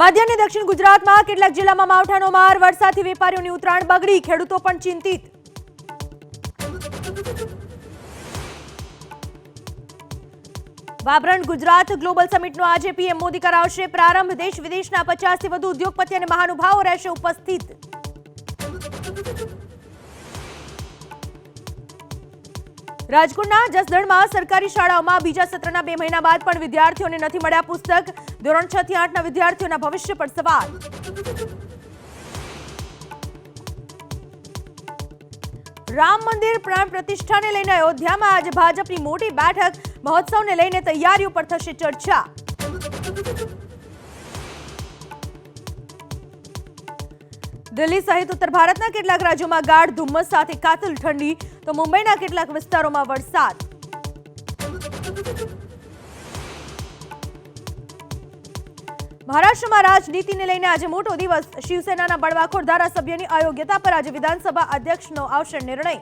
મધ્ય અને દક્ષિણ ગુજરાતમાં કેટલાક જિલ્લામાં માવઠાનો માર, વરસાદથી વેપારીઓની ઉતરાણ બગડી, ખેડૂતો પણ ચિંતિત. વાબ્રન્ટ ગુજરાત ગ્લોબલ સમિટનો આજે પીએમ મોદી કરાવશે પ્રારંભ. દેશ વિદેશના 50થી વધુ ઉદ્યોગપતિ અને મહાનુભાવો રહેશે ઉપસ્થિત. રાજકોટના જસદણમાં સરકારી શાળાઓમાં બીજા સત્રના 2 મહિના બાદ પણ વિદ્યાર્થીઓને નથી મળ્યા પુસ્તક. ધોરણ 6 થી 8ના વિદ્યાર્થીઓના ભવિષ્ય પર સવાલ. રામ મંદિર પ્રાણ પ્રતિષ્ઠાને લઈને અયોધ્યામાં આજે ભાજપની મોટી બેઠક. મહોત્સવને લઈને તૈયારીઓ પર થશે ચર્ચા. દિલ્હી સહિત ઉત્તર ભારતના કેટલાક રાજ્યોમાં ગાઢ ધુમ્મસ સાથે કાતિલ ઠંડી, તો મુંબઈના કેટલાક વિસ્તારોમાં વરસાદ. મહારાષ્ટ્રમાં રાજનીતિને લઈને આજે મોટો દિવસ. શિવસેનાના બળવાખોર ધારાસભ્યની અયોગ્યતા પર આજે વિધાનસભા અધ્યક્ષનો આવશે નિર્ણય.